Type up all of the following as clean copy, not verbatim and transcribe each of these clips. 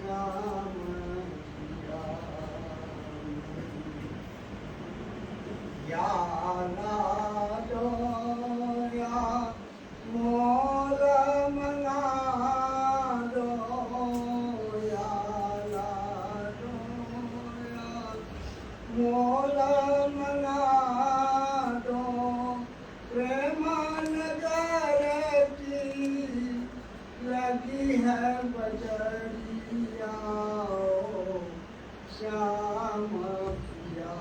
श्याम पिया या लाडो या मोर मना दो या लाडो या मोर मना दो प्रेम नगर की लगी है बजरिया श्याम पिया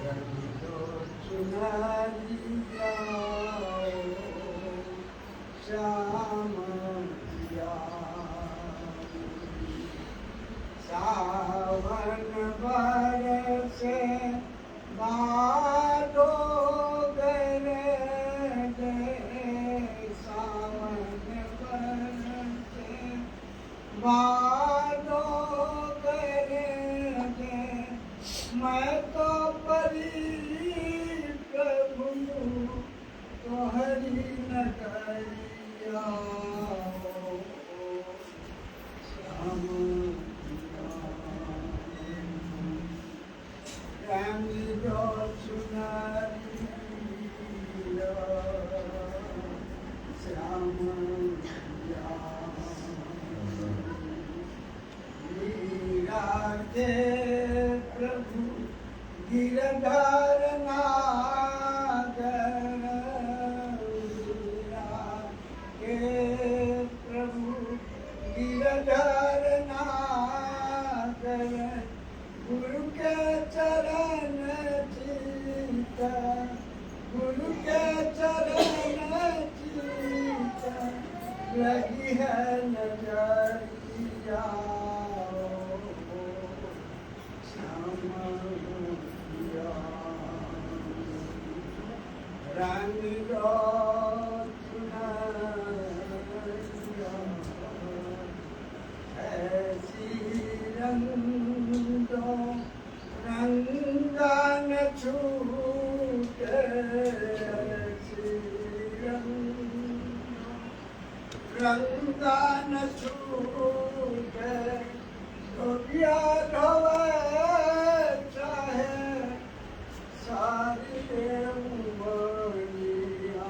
रवि दो चुनरिया श्याम पिया सावन बरसे बादो गरे सावन बरसे बादो गरे मैं तो परी प्रभु तोहरी नगरिया श्याम रंग दो चुनरिया श्याम पिया मीरा के प्रभु गिरधर नागर मीरा के प्रभु गिरधर नागर गुरु के चरण चित गुरु के चरण चित लगी है नजरिया श्याम पिया रंग दो चुनरिया ऐसी रंग दो रंगन छूटे रंगन छूटे तो दिया ढोवे चाहे सारी उमरिया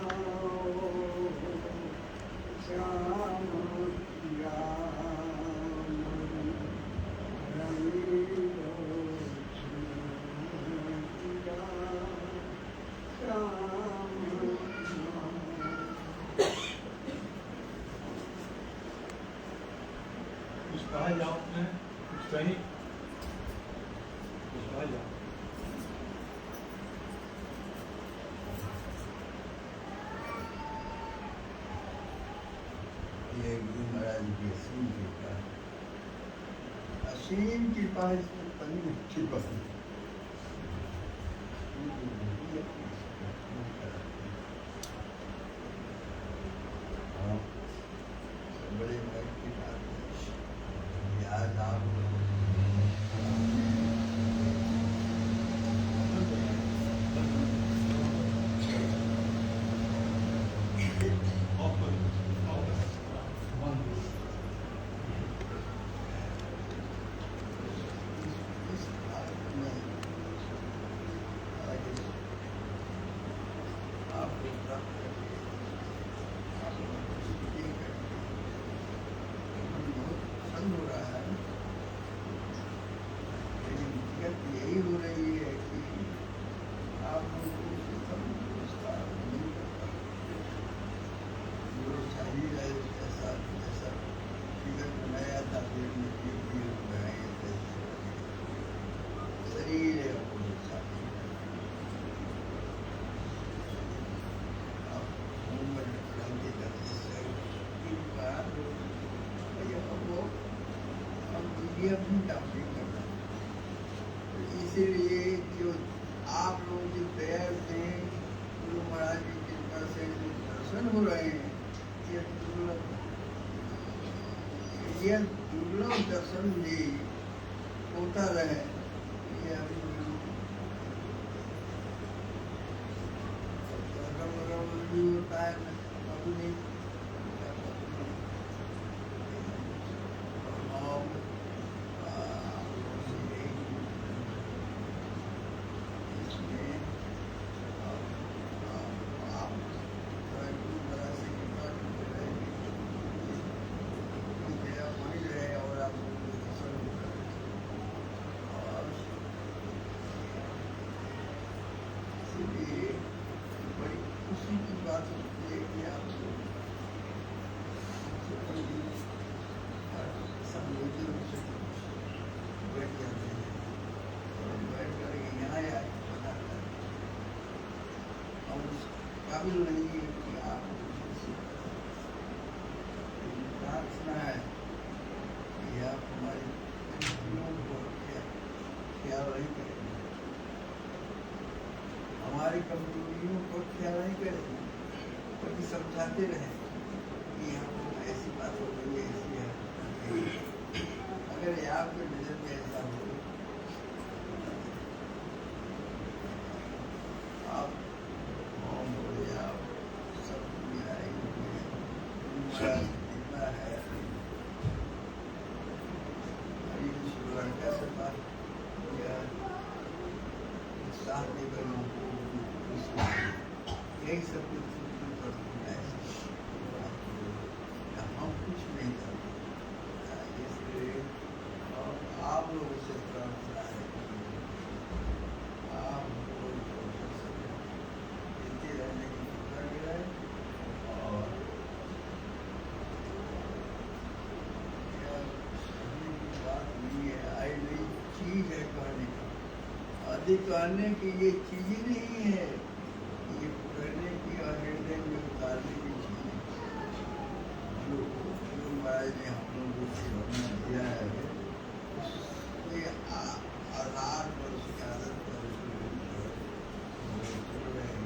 श्याम पिया कुछ कहा जाओ आपने कुछ कही कुछ कहा जाओ ये गुरु महाराज की असीम कृपा असीम कृपा इसमें पनी कृपा बड़े भाई की बात याद आप यही हो रही है कि आप लोगों से जो शरीर है ऐसा जैसा फिगर बनाया था फिर बनाए थे शरीर है इसीलिए जो आप लोग जो दया से गुरु महाराज की कृपा से जो दर्शन हो रहे हैं ये दुर्लभ दर्शन भी होता रहे ये अभी होता है काबिल नहीं है कि आप प्रार्थना है कि आप हमारी कमजोरियों को ख्याल नहीं करेंगे, हमारी कमजोरियों को ख्याल नहीं करेंगे, बल्कि समझाते रहे कि हम ऐसी बात हो गई, ऐसी है। अगर ये आपके नजर में ऐसा हो, आप आप सब दुनिया कितना है, श्रीलंका से बात किया, साथ देकर यही सब कुछ हम कुछ नहीं करते, इसलिए आप लोगों से प्रार्थना है आप देते रहने की कृपा करें। और बात नहीं है, आई नई चीज है कहने का, अधिक कहने की ये चीज ही नहीं है, ये पकड़ने की और हृदय में उतारने की चीज जो महाराज ने हम लोगों को दिया है, उसके आधार पर, उसकी आदत पर चल रहे हैं।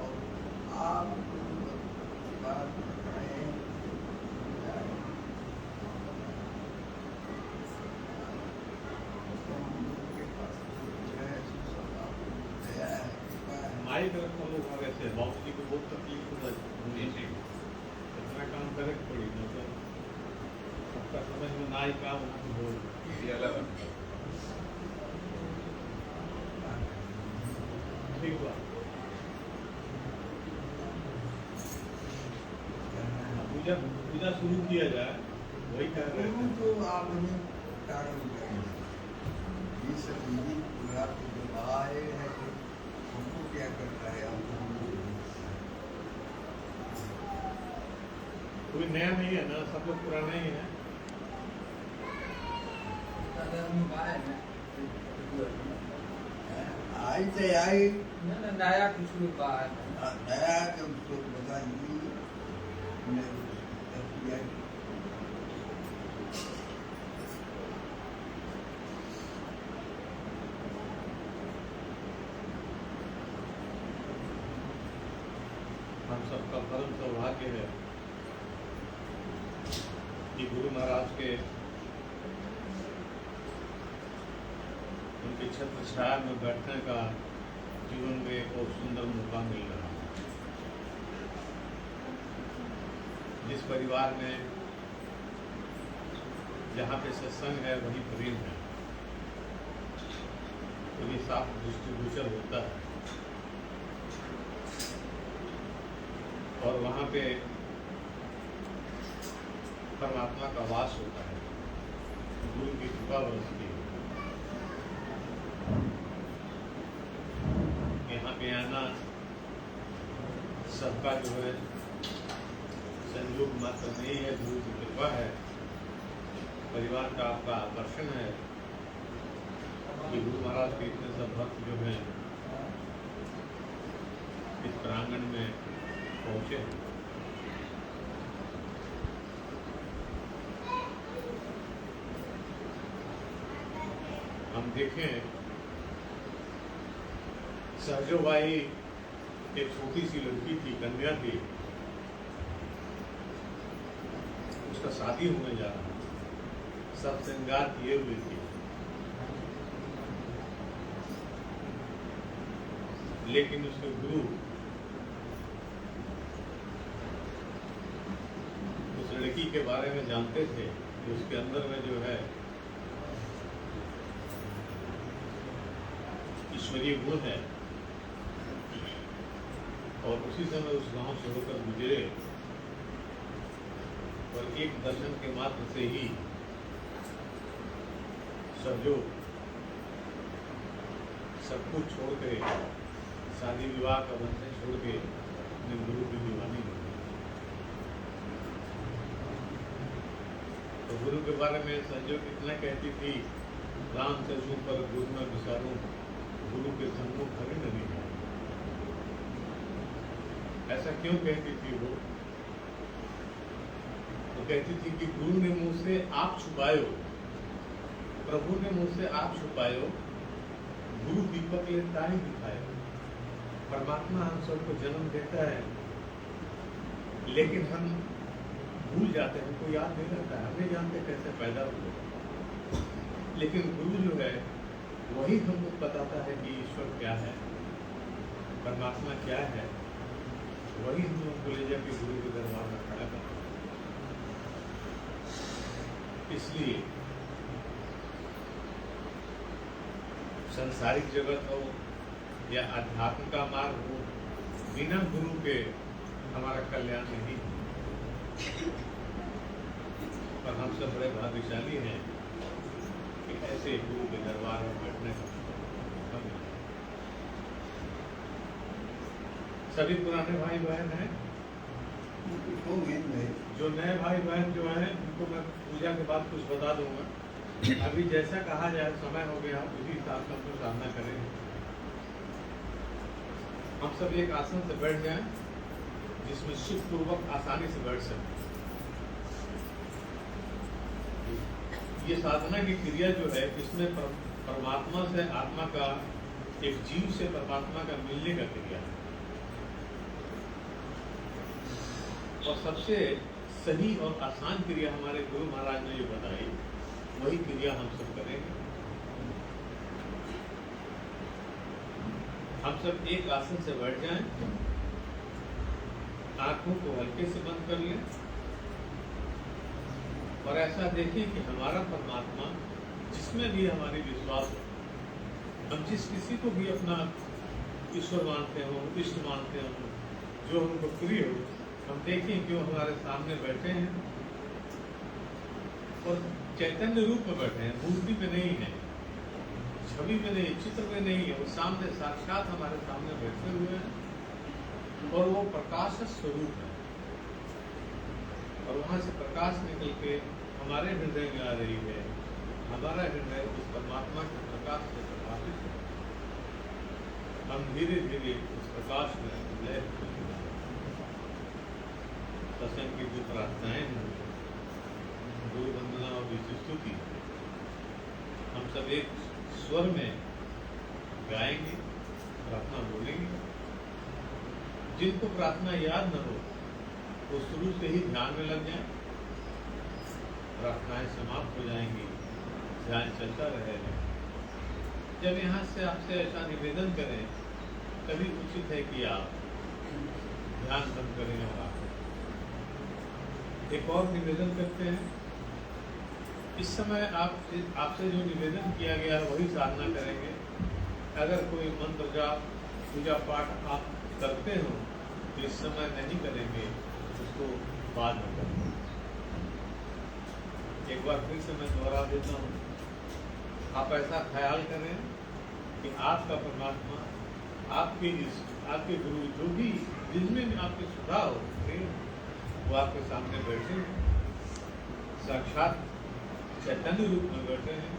और आप बात कर रहे हैं, हमारी तरफ हम लोग आ गए थे, बाबू जी को बहुत तकलीफ होनी चाहिए, इतना काम करे पड़ी, मतलब सबका समझ में ना ही काम हो ठीक हुआ। पूजा पूजा शुरू किया जाए, वही कर रहे थे। तो आप नहीं कारण करेंगे, ये सब यही पूरा जब आए हैं तो हमको क्या करता है, कोई नया नहीं है ना, सब लोग पुराने ही हैं। आई से आई नया कुछ भी बात नया तो बताइए। हम सबका परम सौभाग्य है कि गुरु महाराज के उनके छत्र छाया में बैठने का जीवन में एक और सुंदर मौका मिल रहा है। जिस परिवार में जहाँ पे सत्संग है वही प्रेम है, तो ये साफ दृष्टिगोचर होता है। और वहाँ पे परमात्मा का वास होता है, गुरु की कृपा बरसती है। यहाँ पे आना सबका जो है संयोग मात्र नहीं है, गुरु की कृपा है, परिवार का आपका आकर्षण है कि गुरु महाराज के इतने सब भक्त जो हैं इस प्रांगण में पहुंचे। हम देखें, सहजोबाई एक छोटी सी लड़की थी, कन्या थी, उसका शादी होने जा रहा, सब श्रृंगार किए हुए थी, लेकिन उसके गुरु उस लड़की के बारे में जानते थे कि उसके अंदर में जो है ईश्वरीय गुण है, और उसी समय उस गांव से होकर गुजरे और एक दर्शन के मात्र से ही सब कुछ छोड़ के, शादी विवाह का बंधन छोड़ के अपने गुरु की दीवानी हो गई। तो गुरु के बारे में संजो कितना कहती थी राम चर्चों पर गुरु में विचारों गुरु के सन्मुख खड़े नहीं है। ऐसा क्यों कहती थी वो? तो कहती थी कि गुरु ने मुंह से आप छुपायो, प्रभु ने मुंह से आप छुपायो, गुरु दीपक ले ताई दिखायो। परमात्मा हम सबको जन्म देता है, लेकिन हम भूल जाते हैं, हमको याद नहीं रहता है, हम नहीं जानते कैसे पैदा हुए। लेकिन गुरु जो है वही हमको बताता है कि ईश्वर क्या है, परमात्मा क्या है। वही हम लोग को ले जाके गुरु के दरबार में खड़ा करता है। इसलिए संसारिक जगत हो या अध्यात्म का मार्ग हो, बिना गुरु के हमारा कल्याण नहीं है। पर हम सब बड़े भाग्यशाली हैं कि ऐसे गुरु के दरबार में बैठने का मौका मिला। सभी पुराने भाई बहन हैं, जो नए भाई बहन जो हैं उनको मैं पूजा के बाद कुछ बता दूंगा। अभी जैसा कहा जाए, समय हो गया, उसी हिसाब से हमको साधना करेंगे। हम सब एक आसन से बैठ जाएं जिसमें सुखपूर्वक आसानी से बैठ सकें। ये साधना की क्रिया जो है, इसमें परमात्मा से आत्मा का, एक जीव से परमात्मा का मिलने का क्रिया है। और सबसे सही और आसान क्रिया हमारे गुरु महाराज ने जो बताई, वही क्रिया हम सब करेंगे। हम सब एक आसन से बैठ जाएं, आंखों को हल्के से बंद कर लें और ऐसा देखें कि हमारा परमात्मा, जिसमें भी हमारी विश्वास हो, हम जिस किसी को भी अपना ईश्वर मानते हो, इष्ट मानते हो, जो हमको प्रिय हो, हम देखें कि वो हमारे सामने बैठे हैं और चैतन्य रूप में बैठे हैं, मूर्ति में नहीं है, छवि में नहीं, चित्र में नहीं है। वो सामने साक्षात हमारे सामने बैठे हुए हैं और वो प्रकाश स्वरूप है। और वहां से प्रकाश निकल के हमारे हृदय में आ रही है। हमारा हृदय उस परमात्मा के प्रकाश से प्रकाशित है। हम धीरे धीरे उस प्रकाश में लय सत्संग की जो प्रार्थनाएं हैं, गुरु वंदना और विस्तुति, हम सब एक स्वर में गाएंगे, प्रार्थना बोलेंगे। जिनको प्रार्थना याद न हो वो शुरू से ही ध्यान में लग जाए। प्रार्थनाएं समाप्त हो जाएंगी, ध्यान चलता रहेगा। जब यहाँ से आपसे ऐसा निवेदन करें, तभी उचित है कि आप ध्यान बंद करें और आप एक और निवेदन करते हैं। इस समय आपसे जो निवेदन किया गया वही साधना करेंगे। अगर कोई मंत्र जाप पूजा पाठ आप करते हो तो इस समय नहीं करेंगे, उसको बाद में करेंगे। एक बार फिर से मैं दोहरा देता हूँ। आप ऐसा ख्याल करें कि आपका परमात्मा, आपके गुरु, जो भी जिनमें भी आपके सुधा हो, वो आपके सामने बैठे हैं, साक्षात चैतन्य रूप में बैठे हैं।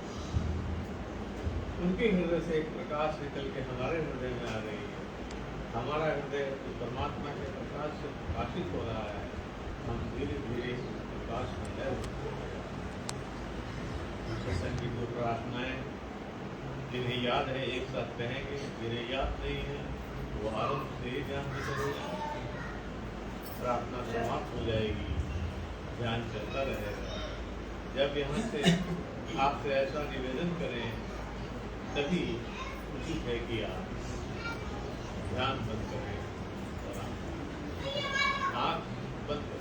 उनके हृदय से एक प्रकाश निकल के हमारे हृदय में आ रही है। हमारा हृदय उस परमात्मा के प्रकाश से प्रकाशित हो रहा है। हम धीरे धीरे उस प्रकाश में लय होते हैं। सत्संग की दो प्रार्थनाएं जिन्हें याद है एक साथ कहेंगे, जिन्हें याद नहीं है वो आरंभ से ही ध्यान में करेगा। प्रार्थना समाप्त हो जाएगी, ध्यान चलता रहेगा। जब यहाँ से आपसे ऐसा निवेदन करें, तभी उचित है कि आप ध्यान बंद करें और आँख बंद करें।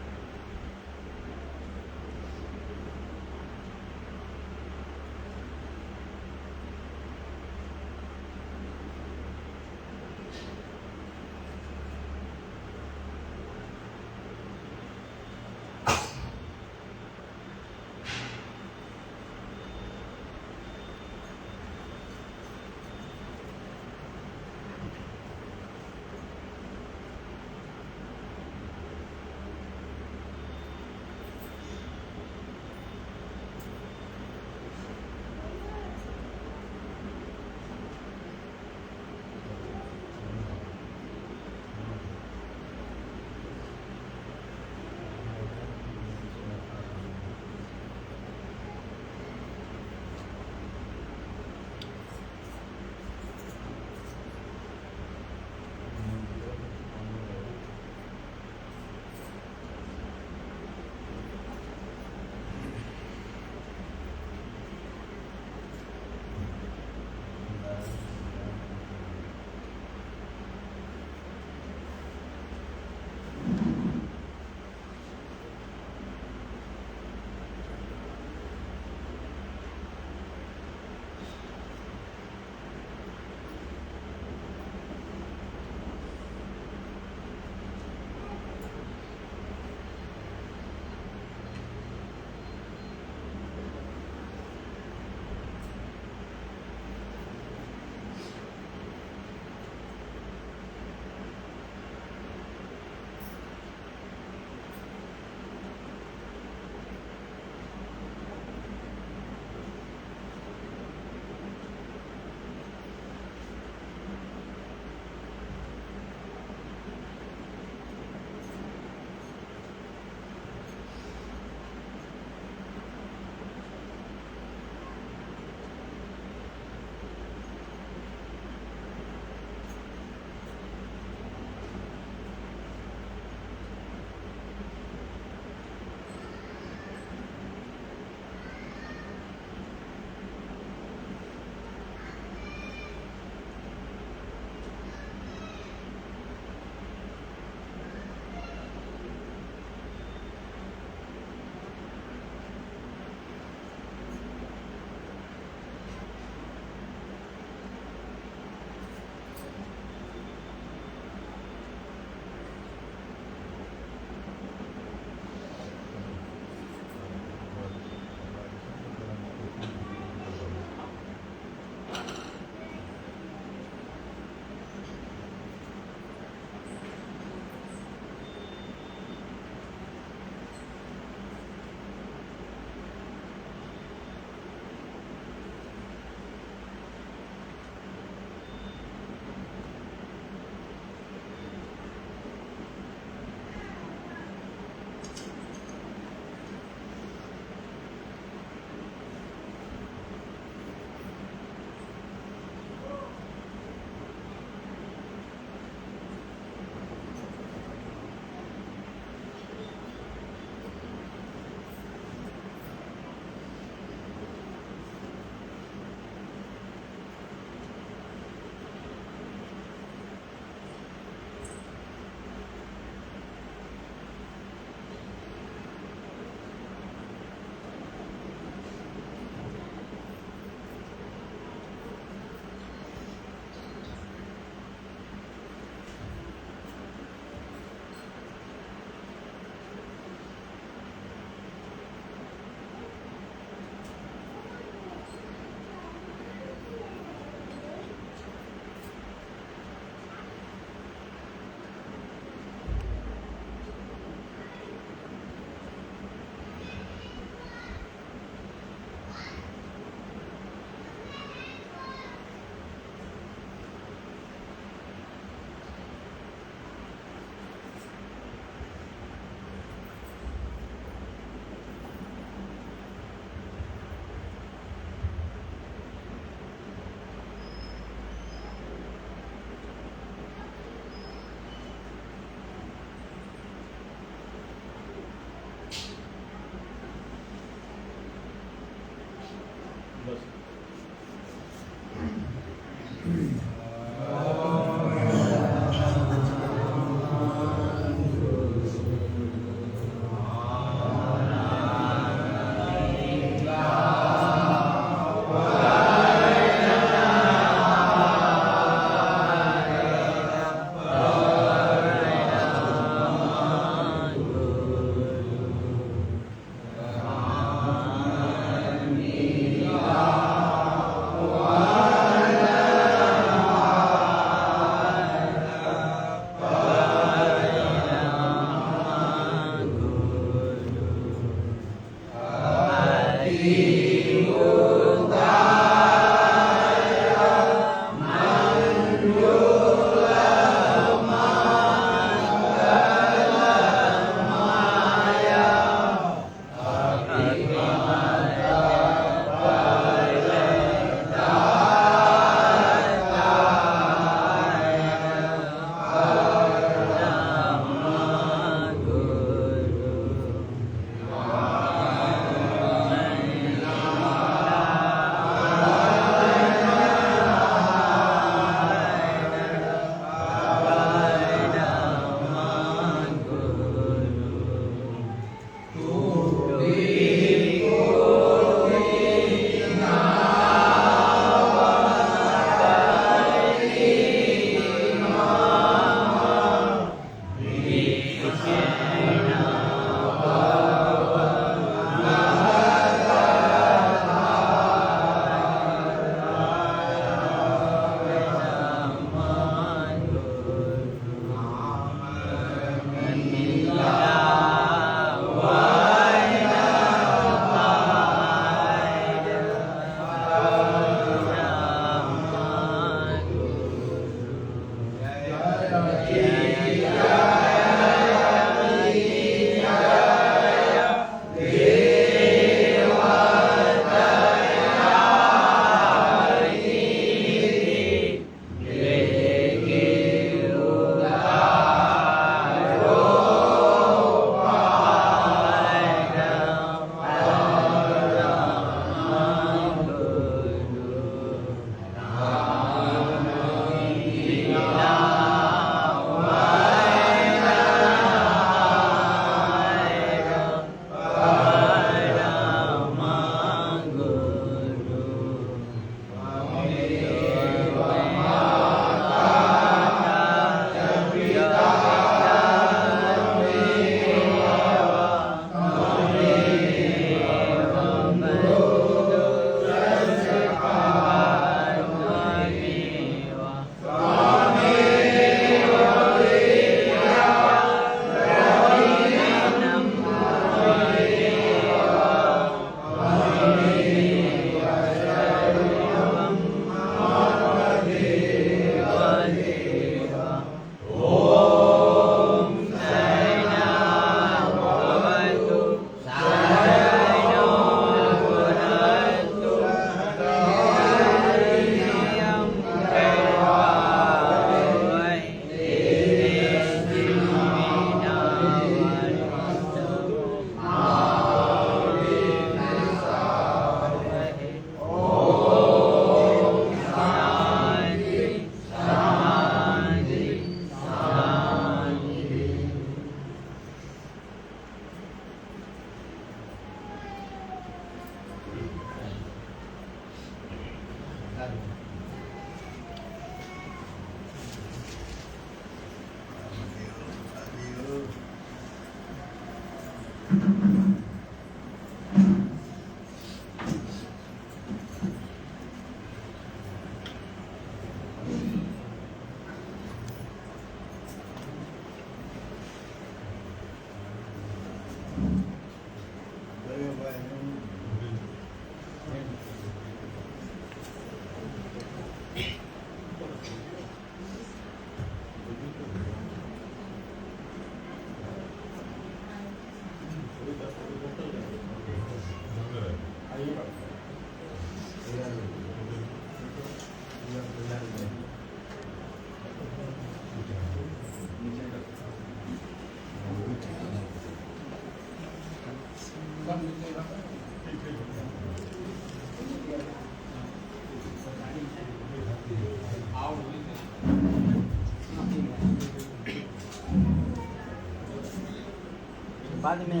बाद में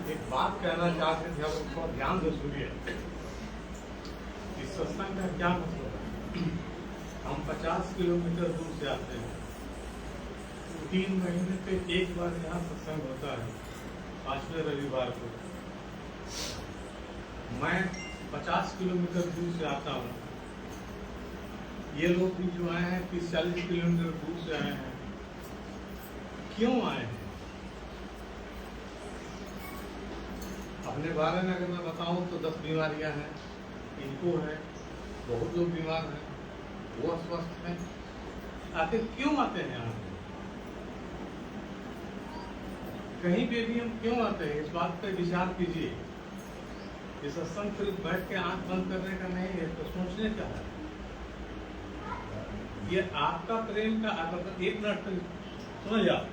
एक बात कहना चाहते थे, आप थोड़ा ध्यान से सुनिए। इस सत्संग का क्या मतलब है? हम 50 किलोमीटर दूर से आते हैं, 3 महीने पे एक बार यहाँ सत्संग होता है, 5वें रविवार को। मैं 50 किलोमीटर दूर से आता हूँ, ये लोग भी जो आए हैं 30-40 किलोमीटर दूर से आए हैं। क्यों आए हैं? अपने बारे में अगर मैं बताऊं तो 10 बीमारियां हैं, इनको है, बहुत लोग बीमार हैं, वो अस्वस्थ हैं। आखिर क्यों आते हैं यहाँ? कहीं पे भी हम क्यों आते हैं, इस बात पे विचार कीजिए। ये सत्संग सिर्फ बैठ के आंख बंद करने का नहीं है, तो सोचने का है। ये आपका प्रेम का आकर्षण, एक मिनट समझ जाओ,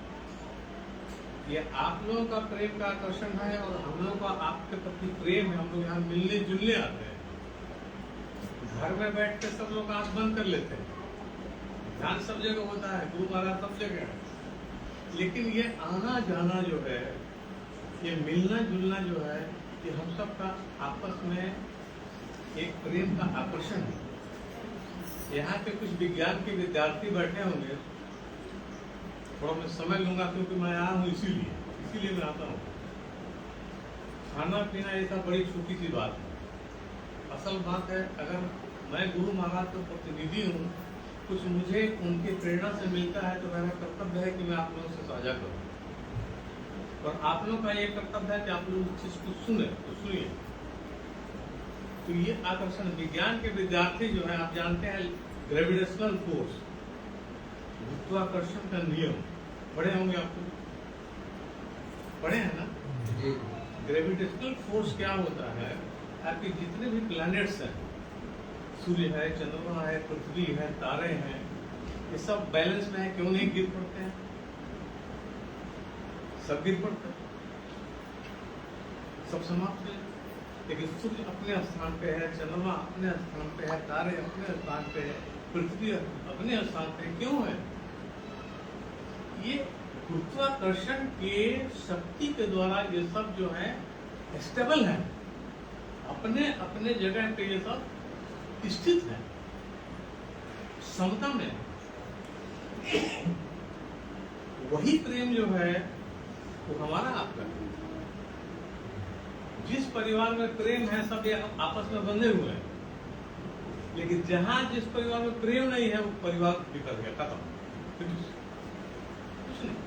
ये आप लोगों का प्रेम का आकर्षण है और हम लोगों का आपके प्रति प्रेम है। हम लोग यहाँ मिलने जुलने आते हैं। घर में बैठ के सब लोग आंख बंद कर लेते हैं, ध्यान सब जगह होता है, गुरु महाराज सब जगह है। लेकिन ये आना जाना जो है, ये मिलना जुलना जो है, ये हम सब का आपस में एक प्रेम का आकर्षण है। यहाँ पे कुछ विज्ञान के विद्यार्थी बैठे होंगे, थोड़ा मैं समय लूंगा क्योंकि मैं आया हूँ इसीलिए मैं आता हूँ। खाना पीना ये सब बड़ी छोटी सी बात है। असल बात है, अगर मैं गुरु महाराज का प्रतिनिधि हूँ, कुछ मुझे उनकी प्रेरणा से मिलता है, तो मेरा कर्तव्य है कि मैं आप लोगों से साझा करूँ। और आप लोगों का ये कर्तव्य है कि आप लोग इस चीज को सुने, तो सुनिए। तो ये आकर्षण, विज्ञान के विद्यार्थी जो है, आप जानते हैं ग्रेविटेशनल फोर्स, गुरुत्वाकर्षण का नियम पढ़े होंगे, आप लोग पढ़े हैं ना? ग्रेविटेशनल फोर्स क्या होता है? आपके जितने भी प्लैनेट्स हैं, सूर्य है, चंद्रमा है, पृथ्वी है, तारे हैं, ये सब बैलेंस में है। क्यों नहीं गिर पड़ते हैं? सब गिर पड़ते हैं, सब समाप्त है। लेकिन सूर्य अपने स्थान पे है, चंद्रमा अपने स्थान पे है, तारे अपने स्थान पे है, पृथ्वी अपने स्थान पे। क्यों है? ये गुरुत्वाकर्षण के शक्ति के द्वारा ये सब जो है स्टेबल है, अपने अपने जगह पे ये सब स्थित है, समता में। वही प्रेम जो है वो हमारा आपका है। जिस परिवार में प्रेम है, सब ये आपस में बंधे हुए हैं। लेकिन जहां जिस परिवार में प्रेम नहीं है, वो परिवार बिखर गया, खत्म, कुछ नहीं।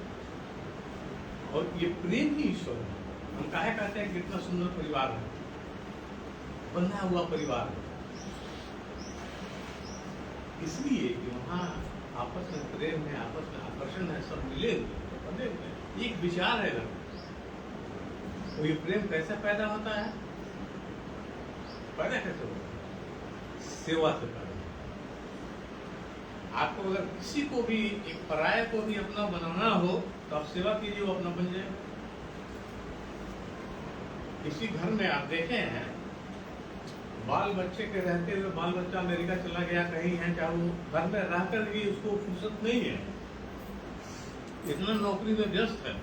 और ये प्रेम ही ईश्वर है। हम काहे कहते हैं कितना सुंदर परिवार है, बंधा हुआ परिवार है, इसलिए कि वहां आपस में प्रेम है, आपस में आकर्षण है, सब मिले हुए, बंधे हुए। एक विचार है ना, तो ये प्रेम कैसे पैदा होता है? पैदा कैसे होता है? सेवा से पैदा। आपको अगर किसी को भी, एक पराये को भी अपना बनाना हो, तो आप सेवा कीजिए, वो अपना बन जाए। किसी घर में आप देखे हैं, बाल बच्चे के रहते हुए बाल बच्चा अमेरिका चला गया, कहीं है, चाहे वो घर में रहकर भी उसको फुर्सत नहीं है, इतना नौकरी में व्यस्त है,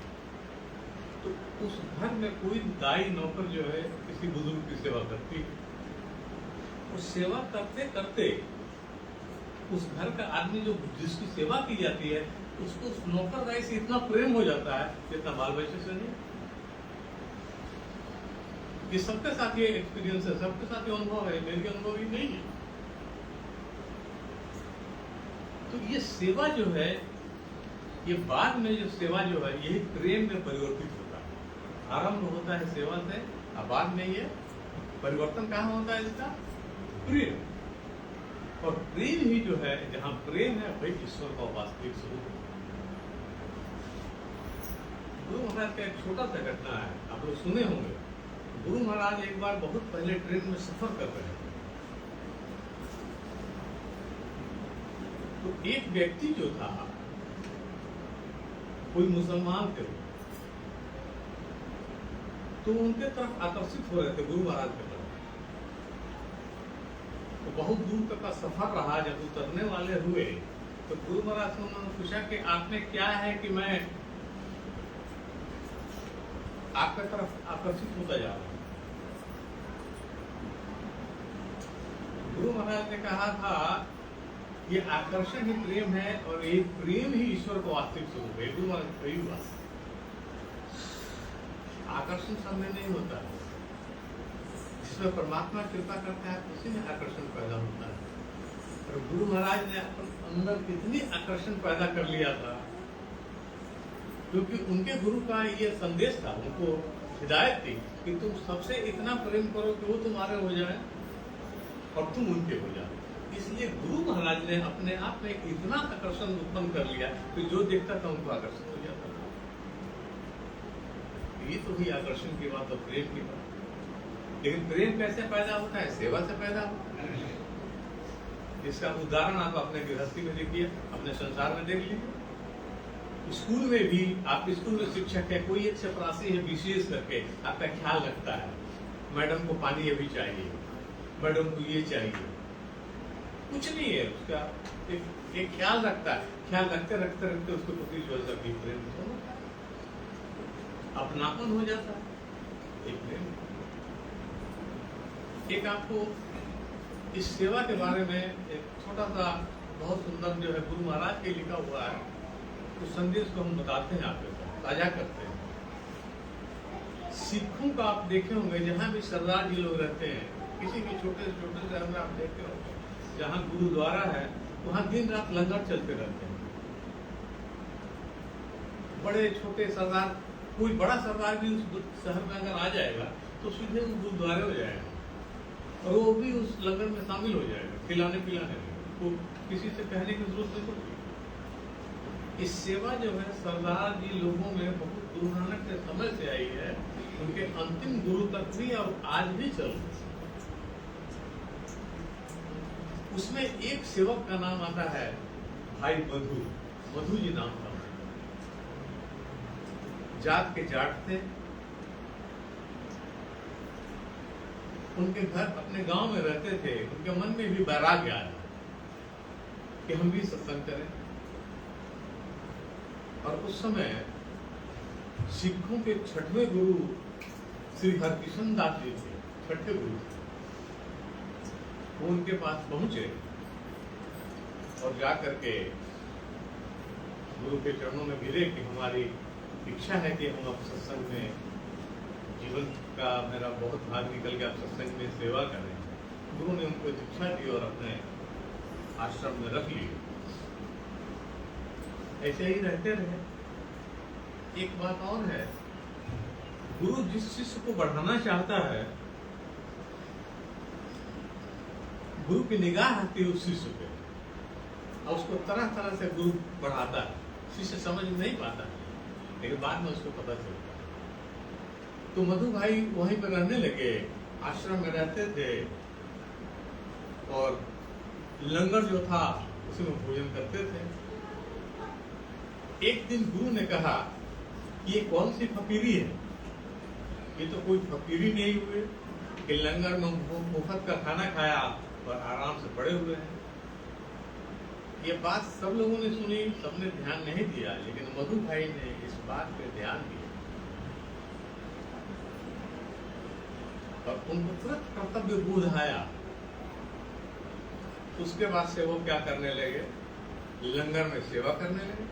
तो उस घर में कोई दाई नौकर जो है किसी बुजुर्ग की सेवा करती है। उस सेवा करते करते उस घर का आदमी जो जिसकी सेवा की जाती है उसको उस नौकर दाई से इतना प्रेम हो जाता है जितना बाल बच्चे से नहीं। ये सबके साथ ये एक्सपीरियंस है, सबके साथ ये अनुभव है, मेरे अनुभव ही नहीं है। तो ये सेवा जो है, ये बाद में जो सेवा जो है यही प्रेम में परिवर्तित होता है। आरंभ होता है सेवा से और बाद में ये परिवर्तन कहाँ होता है इसका? प्रेम। और प्रेम ही जो है, जहाँ प्रेम है वही ईश्वर का वास्तविक स्वरूप है। गुरु महाराज का एक छोटा सा घटना है, आप लोग सुने होंगे। गुरु महाराज एक बार बहुत पहले ट्रेन में सफर कर रहे थे, तो एक व्यक्ति जो था कोई मुसलमान थे, तो उनके तरफ आकर्षित हो रहे थे गुरु महाराज के तरफ। तो बहुत दूर तक का सफर रहा, जब उतरने वाले हुए तो गुरु महाराज से उन्होंने पूछा कि आप में क्या है कि मैं आपके तरफ आकर्षित होता जा रहा हूं। गुरु महाराज ने कहा था ये आकर्षण ही प्रेम है और ये प्रेम ही ईश्वर का वास्तविक स्वरूप है। गुरु महाराज कही बात, आकर्षण सब में नहीं होता है, जिसमें परमात्मा कृपा करता है उसी में आकर्षण पैदा होता है। और गुरु महाराज ने अंदर कितनी आकर्षण पैदा कर लिया था, क्योंकि उनके गुरु का ये संदेश था, उनको हिदायत थी कि तुम सबसे इतना प्रेम करो कि वो तुम्हारे हो जाए और तुम उनके हो जाए। इसलिए गुरु महाराज ने अपने आप में इतना आकर्षण उत्पन्न कर लिया कि जो देखता था उनको आकर्षित हो जाता था। ये तो ही आकर्षण की बात और प्रेम की बात। लेकिन प्रेम कैसे पैदा होता है? सेवा से पैदा होता है। इसका उदाहरण आप अपने गृहस्थी में देखिए, अपने संसार में देख लीजिए। स्कूल में भी आप स्कूल में शिक्षक है, कोई एक चपरासी है विशेष करके आपका ख्याल रखता है, मैडम को पानी अभी चाहिए, मैडम को ये चाहिए, कुछ नहीं है उसका, एक ख्याल रखता है। ख्याल रखते रखते रखते उसको प्रति जो है प्रेम अपनापन हो जाता है। एक प्रेम। एक आपको इस सेवा के बारे में एक छोटा सा बहुत सुंदर जो है गुरु महाराज के लिखा हुआ है, उस संदेश को हम बताते हैं, आपके साथ साझा करते हैं। सिखों का आप देखे होंगे, जहाँ भी सरदार जी लोग रहते हैं, किसी भी छोटे से छोटे शहर में आप देखते होंगे, जहाँ गुरुद्वारा है वहाँ दिन रात लंगर चलते रहते हैं। बड़े छोटे सरदार, कोई बड़ा सरदार भी उस शहर में अगर आ जाएगा तो सीधे वो गुरुद्वारे हो जाएगा और वो भी उस लंगर में शामिल हो जाएगा, खिलाने पिलाने में, तो किसी से कहने की जरूरत नहीं पड़ती। इस सेवा जो है सरदार जी लोगों में बहुत गुरु नानक के समय से आई है, उनके अंतिम गुरु तक भी और आज भी चल रही है। उसमें एक सेवक का नाम आता है भाई मधु, मधु जी नाम था। जात के जाट थे, उनके घर अपने गांव में रहते थे। उनके मन में भी वैराग्य आया कि हम भी सत्संग करें। और उस समय सिखों के छठवें गुरु श्री हरकिशन दास जी थे, छठे गुरु थे। वो उनके पास पहुंचे और जाकर के गुरु के चरणों में गिरे कि हमारी इच्छा है कि हम आप सत्संग में, जीवन का मेरा बहुत भाग निकल के आप सत्संग में सेवा करें। गुरु ने उनको दीक्षा दी और अपने आश्रम में रख लिए। ऐसे ही रहते रहे। एक बात और है, गुरु जिस शिष्य को बढ़ाना चाहता है, गुरु की निगाह आती है उस शिष्य पे और उसको तरह तरह से गुरु बढ़ाता है। शिष्य समझ नहीं पाता, लेकिन बाद में उसको पता चलता है। तो मधु भाई वहीं पर रहने लगे, आश्रम में रहते थे और लंगर जो था उसमें भोजन करते थे। एक दिन गुरु ने कहा कि ये कौन सी फकीरी है, ये तो कोई फकीरी नहीं हुए, कि लंगर में मुफ्त का खाना खाया और आराम से पड़े हुए हैं। ये बात सब लोगों ने सुनी, सबने ध्यान नहीं दिया, लेकिन मधु भाई ने इस बात पे ध्यान दिया और उनको तुरंत कर्तव्य बोध आया। उसके बाद से वो क्या करने लगे, लंगर में सेवा करने लगे।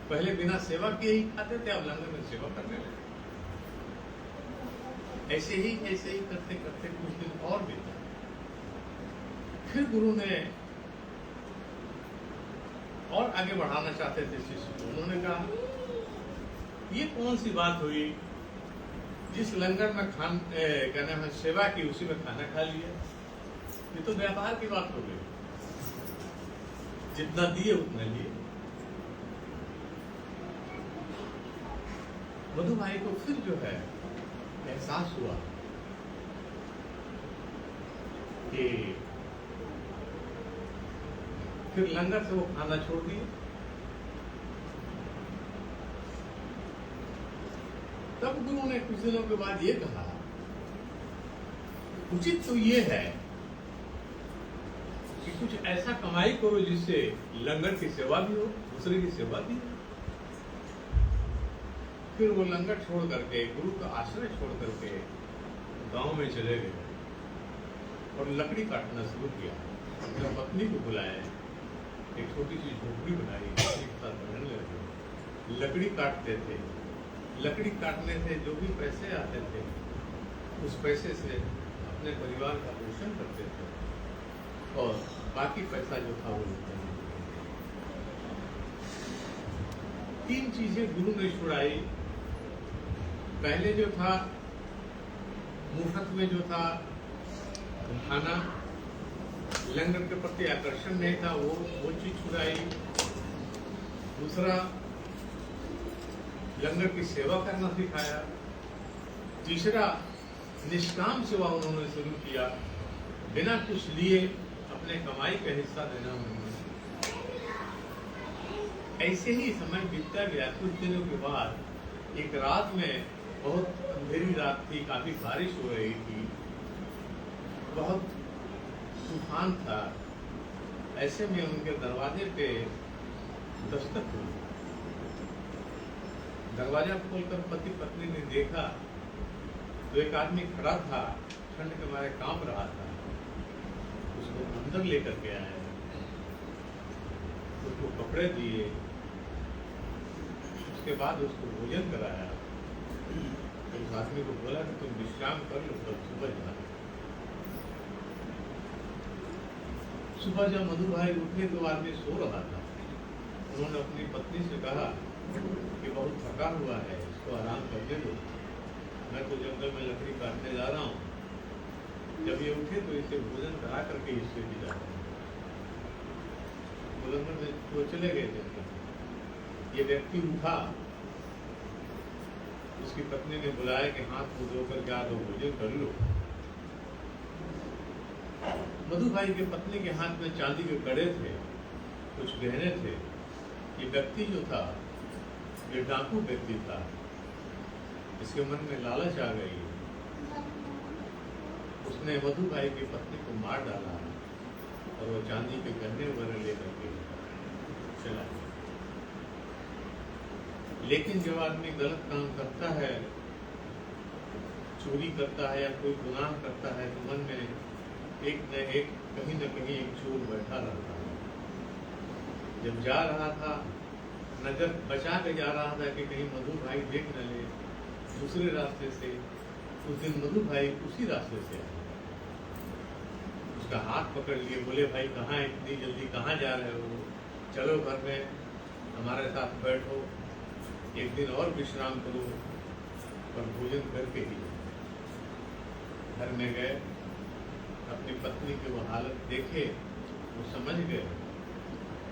पहले बिना सेवा किए ही खाते थे, अब लंगर में सेवा करने लगे। ऐसे ही करते करते कुछ दिन और बीते। फिर गुरु ने और आगे बढ़ाना चाहते थे शिष्य को। उन्होंने कहा ये कौन सी बात हुई, जिस लंगर में क्या नाम है सेवा की उसी में खाना खा लिया। ये तो व्यापार की बात हो गई, जितना दिए उतना लिए। मधु भाई को फिर जो है एहसास हुआ कि फिर लंगर से वो खाना छोड़ दिए। तब गुरु ने कुछ दिनों के बाद ये कहा, उचित तो ये है कि कुछ ऐसा कमाई करो जिससे लंगर की सेवा भी हो, दूसरे की सेवा भी हो। फिर वो लंगर छोड़ करके, गुरु का आश्रय छोड़ करके गांव में चले गए और लकड़ी काटना शुरू किया। अपनी पत्नी को बुलाया, एक छोटी सी झोपड़ी बनाई, एक साथ रहने लगे। लकड़ी काटते थे। लकड़ी काटने से जो भी पैसे आते थे, उस पैसे से अपने परिवार का पोषण करते थे और बाकी पैसा जो था वो लेते थे। 3 चीजें गुरु ने छुड़ाई। पहले जो था मुफ्त में जो था खाना, लंगर के प्रति आकर्षण नहीं था, वो चीज छुड़ाई। दूसरा, लंगर की सेवा करना सिखाया। तीसरा, निष्काम सेवा उन्होंने शुरू किया, बिना कुछ लिए अपने कमाई का हिस्सा देना उन्होंने। ऐसे ही समय बीतता गया। कुछ दिनों के बाद एक रात में, बहुत अंधेरी रात थी, काफी बारिश हो रही थी, बहुत तूफान था। ऐसे में उनके दरवाजे पे दस्तक हुई। दरवाजा खोलकर पति पत्नी ने देखा तो एक आदमी खड़ा था, ठंड के मारे कांप रहा था। उसको अंदर लेकर के आया, उसको कपड़े दिए, उसके बाद उसको भोजन कराया। तो उस आदमी को बोला कि तुम विश्राम कर लो, कल सुबह जाना। सुबह जब मधु भाई उठे तो आदमी सो रहा था। उन्होंने अपनी पत्नी से कहा कि बहुत थका हुआ है, इसको आराम करने दो, मैं तो जंगल में लकड़ी काटने जा रहा हूँ। जब ये उठे तो इसे भोजन करा करके इससे भी जा रहा हूँ। जंगल में वो चले गए जंगल। ये व्यक्ति उठा, उसकी पत्नी ने बुलाया कि हाथ मुंह धोकर क्या दो, भोजन कर लो। मधु भाई के पत्नी के हाथ में चांदी के कड़े थे, कुछ गहने थे। ये व्यक्ति जो था, ये डाकू व्यक्ति था। इसके मन में लालच आ गई। उसने मधु भाई की पत्नी को मार डाला और वो चांदी के गहने वगैरह लेकर के चला गया। लेकिन जब आदमी गलत काम करता है, चोरी करता है या कोई गुनाह करता है, तो मन में एक न एक, कहीं न कहीं एक चोर बैठा रहता है। जब जा रहा था, नजर बचा के जा रहा था कि कहीं मधु भाई देख न ले, दूसरे रास्ते से उस दिन मधु भाई उसी रास्ते से आए। उसका हाथ पकड़ लिए, बोले भाई कहाँ, इतनी जल्दी कहाँ जा रहे हो, चलो घर में हमारे साथ बैठो, एक दिन और विश्राम करो, और भोजन करके ही। घर में गए, अपनी पत्नी की वो हालत देखे, वो समझ गए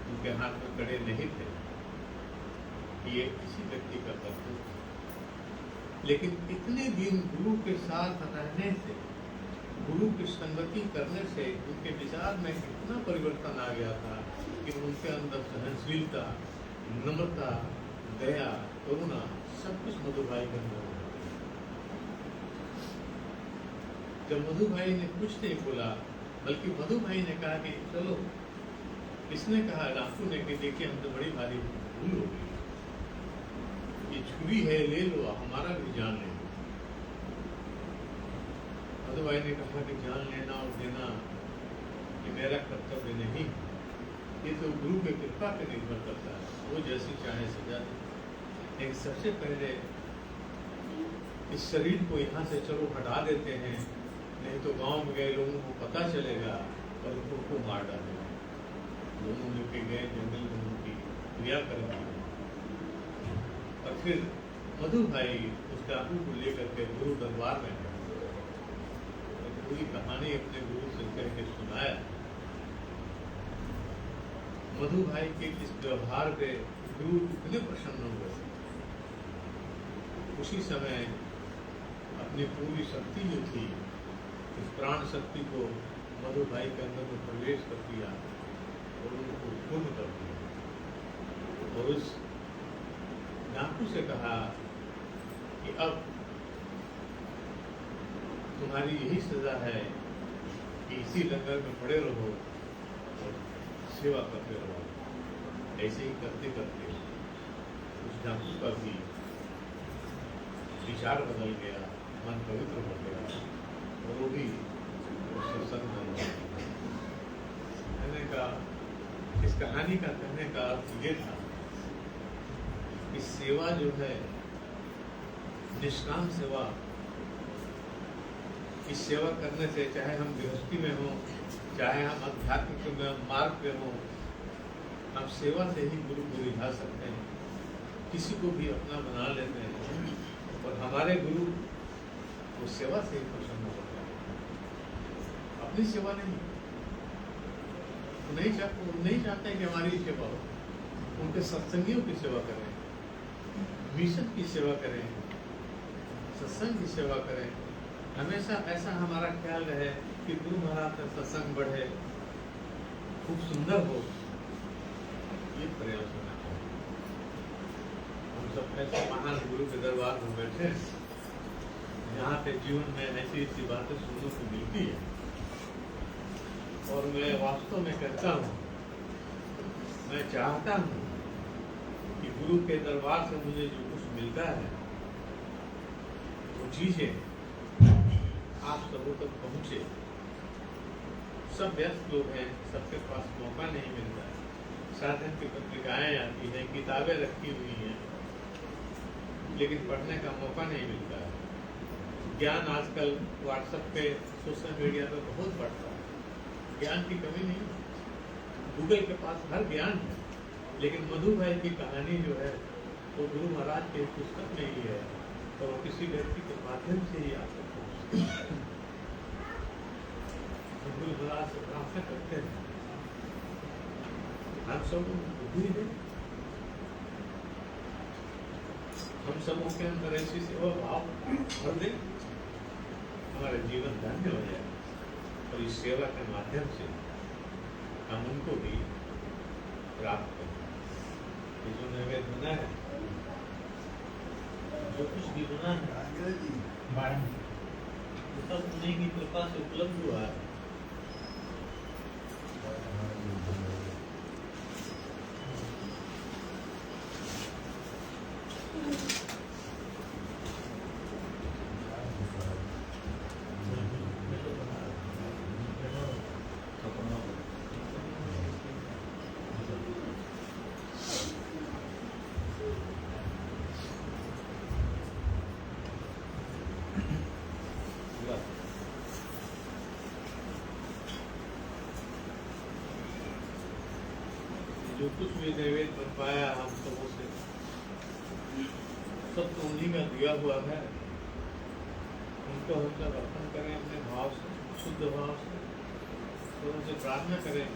उनके हाथ में कड़े नहीं थे, ये किसी व्यक्ति का कर्तव्य था। लेकिन इतने दिन गुरु के साथ रहने से, गुरु की संगति करने से उनके विचार में इतना परिवर्तन आ गया था कि उनके अंदर सहनशीलता, नम्रता, दया, करुणा सब कुछ मधु भाई के अंदर। जब मधु भाई ने कुछ नहीं बोला, बल्कि मधु भाई ने कहा कि चलो, इसने कहा डाकू ने कि देखिए हम तो बड़ी भारी भूल हो गई, ये छुरी है ले लो, हमारा भी जान ले लो। मधु भाई ने कहा कि जान लेना और देना ये मेरा कर्तव्य नहीं, ये तो गुरु के कृपा पे निर्भर करता है, वो जैसी चाहे सजा दे। लेकिन सबसे पहले इस शरीर को यहाँ से चलो हटा देते हैं, नहीं तो गांव में गए लोगों को पता चलेगा और उनको मार डालेगा। दोनों मिलके गए जंगल में उनकी क्रिया करेंगे और फिर मधु भाई उस डाकू को लेकर के गुरु दरबार में गए और पूरी कहानी अपने गुरु से कह के सुनाया। मधु भाई के इस व्यवहार पे गुरु इतने प्रसन्न हो गए। उसी समय अपनी पूरी शक्ति जो थी, इस प्राण शक्ति को मधु भाई के अंदर में प्रवेश कर दिया और उनको पूर्ण कर दिया और उस डाकू से कहा कि अब तुम्हारी यही सजा है कि इसी लंगर में पड़े रहो और सेवा करते रहो। ऐसे ही करते करते उस डाकू का भी विचार बदल गया, मन पवित्र हो गया और वो भी सत्संग बन गया। कहने का, इस कहानी का कहने का अर्थ ये था कि सेवा जो है, निष्काम सेवा, इस सेवा करने से चाहे हम गृहस्थी में हों, चाहे हम आध्यात्मिक में मार्ग पे हों, हम सेवा से ही गुरु को रिझा सकते हैं, किसी को भी अपना बना लेते हैं और हमारे गुरु वो सेवा से ही प्रसन्न होते हैं, अपनी सेवा नहीं। वो नहीं चाहते कि हमारी सेवा हो, उनके सत्संगियों की सेवा करें, मिशन की सेवा करें, सत्संग की सेवा करें। हमेशा ऐसा हमारा ख्याल रहे कि गुरु महाराज का सत्संग बढ़े, खूब सुंदर हो, ये प्रयास होना चाहिए। हम सब ऐसे महान गुरु के दरबार में बैठे, यहाँ पे जीवन में ऐसी ऐसी बातें सुनने को मिलती है और मैं वास्तव में कहता हूँ, मैं चाहता हूँ कि गुरु के दरबार से मुझे जो कुछ मिलता है वो चीजें आप सबों तक पहुँचे। सब व्यस्त लोग हैं, सबके पास मौका नहीं मिलता है, साधन की पत्रिकाएं आती हैं, किताबें रखी हुई हैं, लेकिन पढ़ने का मौका नहीं मिलता है। ज्ञान आजकल व्हाट्सएप पे, सोशल मीडिया पे बहुत बढ़ता है, ज्ञान की कमी नहीं, गूगल के पास हर ज्ञान है, लेकिन मधु भाई की कहानी जो है वो गुरु महाराज के पुस्तक में ही है और वो किसी व्यक्ति के माध्यम से ही आप तक पहुँचती है। गुरु महाराज से प्रार्थना करते हैं, हम सब बुद्धि है, हम सबों के अंदर ऐसी सेवा भाव भर दे, हमारा जीवन धन्य हो जाए और इस सेवा के माध्यम से हम उनको भी प्राप्त करें। ये जो नैवेद्य बना है, जो कुछ भी बना है, वो सब उन्हीं की कृपा से उपलब्ध हुआ है। जो कुछ भी नैवेद्य बन पाया हम सबों से, सब तो उन्हीं का दिया हुआ है, उनको हम सब अर्पण करें अपने भाव से, शुद्ध भाव से, तो उनसे प्रार्थना करें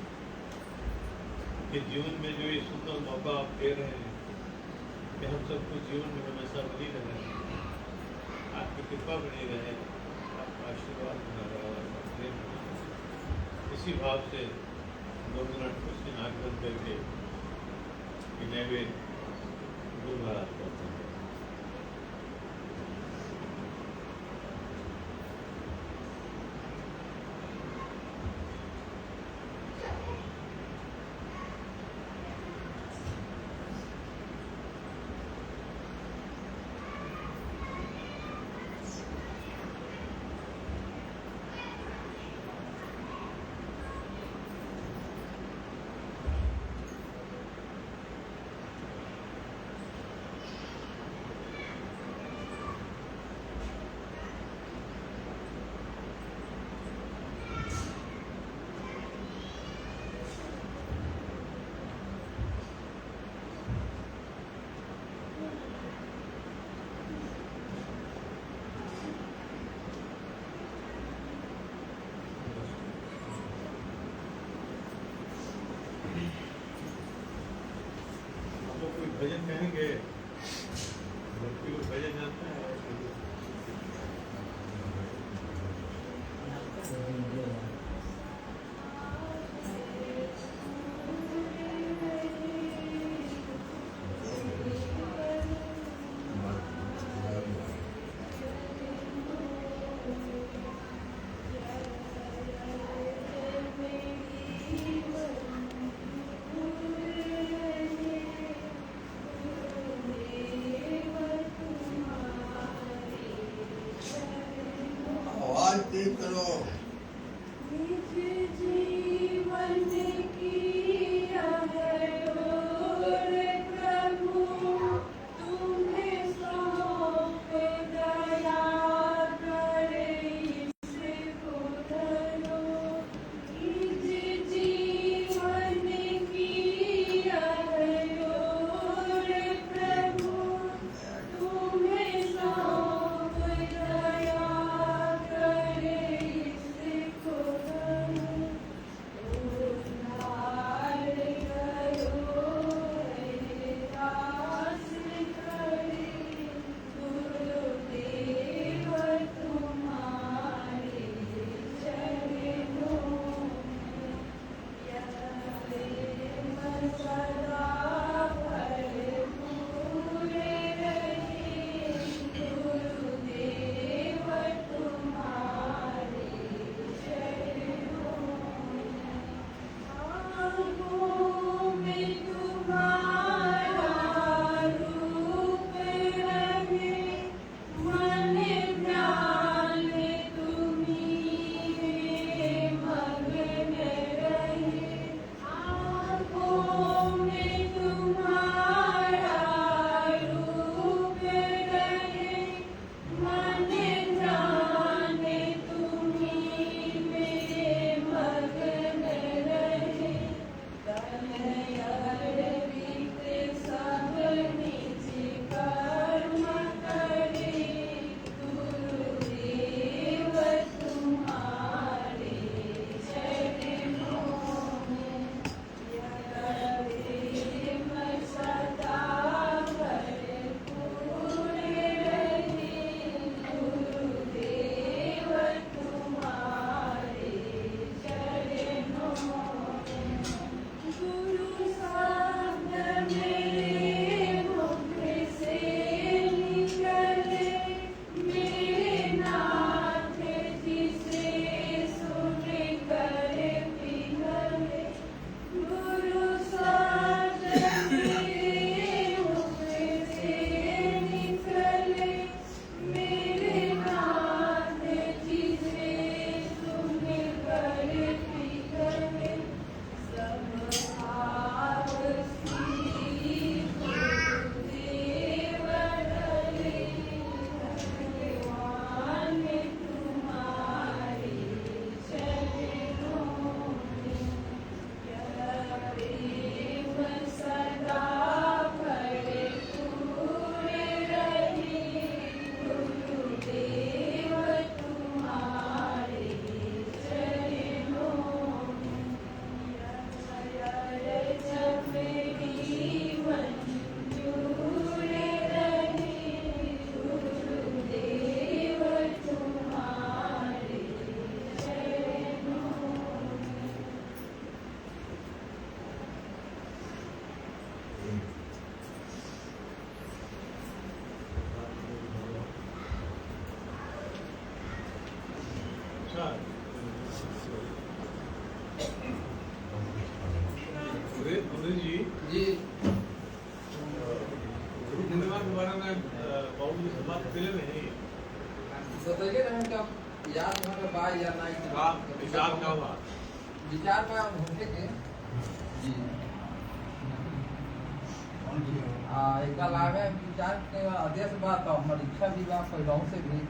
कि जीवन में जो ये सुंदर मौका आप दे रहे हैं, कि हम सबको जीवन में हमेशा बनी रहे, आपकी कृपा बनी रहे, आपका आशीर्वाद बना रहा, आपका प्रेम बना रहा। इसी भाव से 2 मिनट कुछ दिन आग बंद करके नैवेद्य गुरु महाराज को अर्पण करें। हम लोग कोई भजन कहेंगे, भक्ति को भजन जानते हैं? आवाज तेज करो। जी गुरु पूर्णिमा के बारे में बहुत समाज पहले नहीं बताइए ना क्या याद होने बाद या नहीं विचार क्या हुआ? विचार में होने के जी एक लावे विचार के आदेश बात हमारी इच्छा भी बा पहले से भी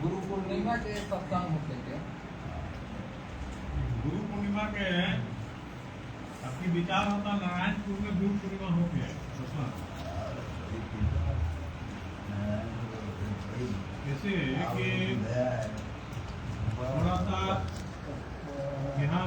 गुरु पूर्णिमा के सत्संग होते के गुरु पूर्णिमा के आपकी विचार होता नारायणपुर में गुरु पूर्णिमा हो गया कैसे कि थोड़ा सा यहाँ